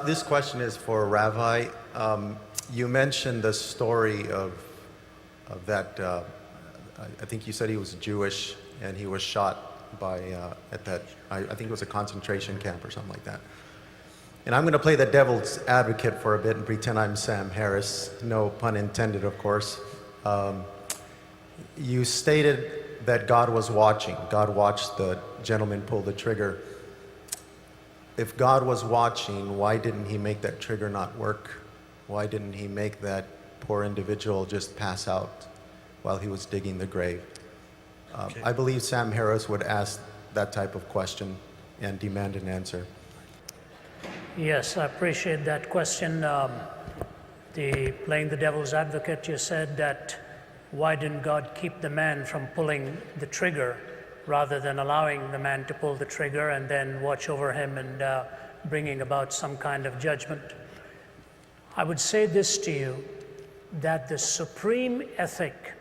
This question is for Ravi. You mentioned the story of that. I think you said he was Jewish and he was shot by at that. I think it was a concentration camp or something like that. And I'm going to play the devil's advocate for a bit and pretend I'm Sam Harris. No pun intended, of course. You stated that God was watching. God watched the gentleman pull the trigger. If God was watching, why didn't he make that trigger not work? Why didn't he make that poor individual just pass out while he was digging the grave? I believe Sam Harris would ask that type of question and demand an answer. Yes, I appreciate that question. Playing the devil's advocate, you said that why didn't God keep the man from pulling the trigger rather than allowing the man to pull the trigger and then watch over him and bringing about some kind of judgment? I would say this to you, that the supreme ethic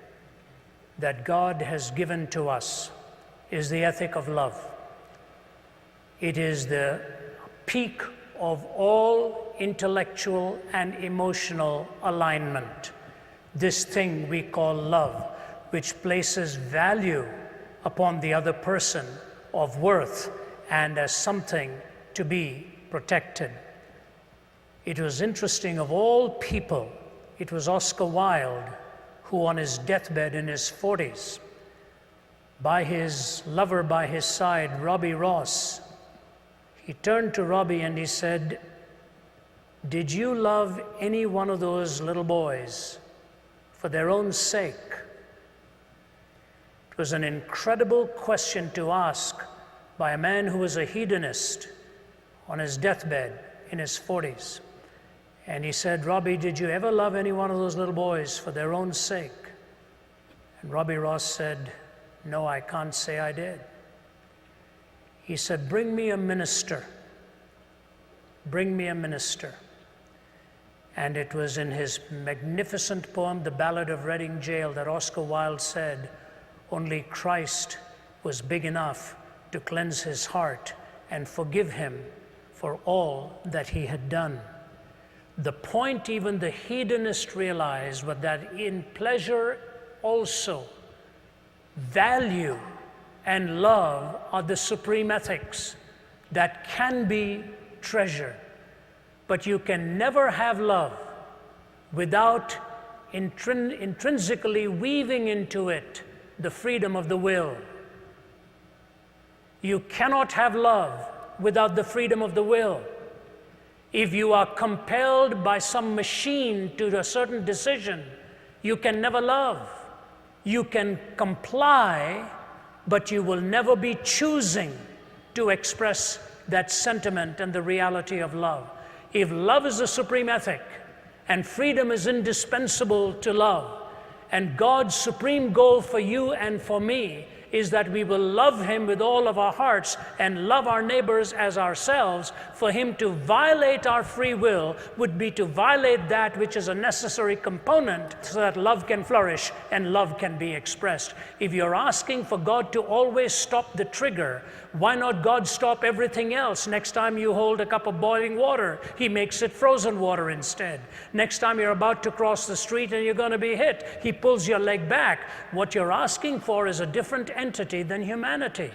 that God has given to us is the ethic of love. It is the peak of all intellectual and emotional alignment. This thing we call love, which places value upon the other person of worth and as something to be protected. It was interesting, of all people, it was Oscar Wilde who on his deathbed in his 40s, by his lover by his side, Robbie Ross, he turned to Robbie and he said, "Did you love any one of those little boys for their own sake?" It was an incredible question to ask by a man who was a hedonist on his deathbed in his 40s. And he said, "Robbie, did you ever love any one of those little boys for their own sake?" And Robbie Ross said, "No, I can't say I did." He said, "Bring me a minister. Bring me a minister." And it was in his magnificent poem, The Ballad of Reading Gaol, that Oscar Wilde said, only Christ was big enough to cleanse his heart and forgive him for all that he had done. The point even the hedonist realized was that in pleasure also, value and love are the supreme ethics that can be treasured. But you can never have love without intrinsically weaving into it the freedom of the will. You cannot have love without the freedom of the will. If you are compelled by some machine to a certain decision, you can never love. You can comply, but you will never be choosing to express that sentiment and the reality of love. If love is the supreme ethic, and freedom is indispensable to love, and God's supreme goal for you and for me is that we will love him with all of our hearts and love our neighbors as ourselves, for him to violate our free will would be to violate that which is a necessary component so that love can flourish and love can be expressed. If you're asking for God to always stop the trigger, why not God stop everything else? Next time you hold a cup of boiling water, he makes it frozen water instead. Next time you're about to cross the street and you're going to be hit, he pulls your leg back. What you're asking for is a different entity than humanity.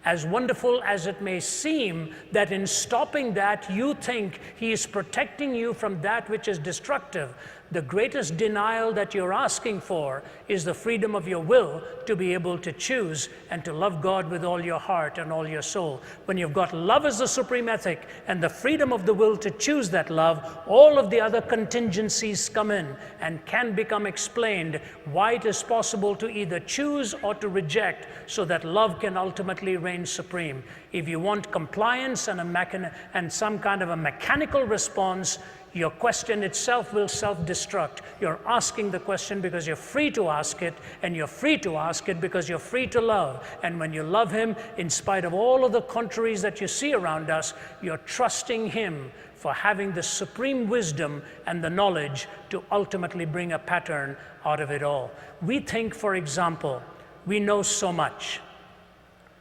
As wonderful as it may seem that in stopping that you think he is protecting you from that which is destructive, the greatest denial that you're asking for is the freedom of your will to be able to choose and to love God with all your heart and all your soul. When you've got love as the supreme ethic and the freedom of the will to choose that love, all of the other contingencies come in and can become explained why it is possible to either choose or to reject so that love can ultimately reign supreme. If you want compliance and some kind of a mechanical response, your question itself will self-destruct. You're asking the question because you're free to ask it, and you're free to ask it because you're free to love. And when you love him, in spite of all of the contraries that you see around us, you're trusting him for having the supreme wisdom and the knowledge to ultimately bring a pattern out of it all. We think, for example, we know so much.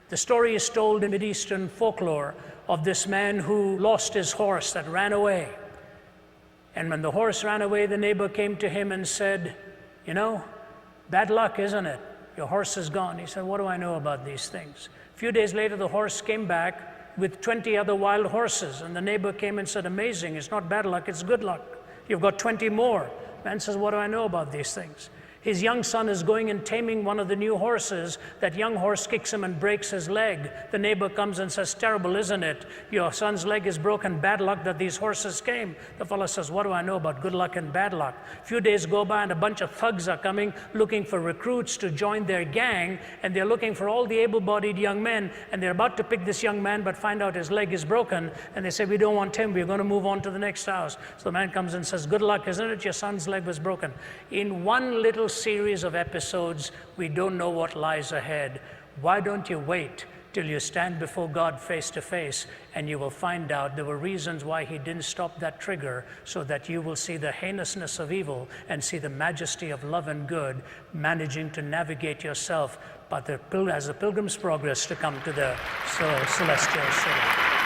The story is told in Mideastern folklore of this man who lost his horse that ran away. And when the horse ran away, the neighbor came to him and said, you know, bad luck, isn't it? Your horse is gone. He said, what do I know about these things? A few days later, the horse came back with 20 other wild horses. And the neighbor came and said, amazing, it's not bad luck, it's good luck. You've got 20 more. Man says, what do I know about these things? His young son is going and taming one of the new horses. That young horse kicks him and breaks his leg. The neighbor comes and says, terrible, isn't it? Your son's leg is broken, bad luck that these horses came. The fellow says, what do I know about good luck and bad luck? A few days go by and a bunch of thugs are coming looking for recruits to join their gang, and they're looking for all the able-bodied young men, and they're about to pick this young man but find out his leg is broken, and they say, we don't want him, we're going to move on to the next house. So the man comes and says, good luck, isn't it? Your son's leg was broken. In one little series of episodes, we don't know what lies ahead. Why don't you wait till you stand before God face to face, and you will find out there were reasons why he didn't stop that trigger, so that you will see the heinousness of evil and see the majesty of love and good managing to navigate yourself, but as a pilgrim's progress to come to the celestial city.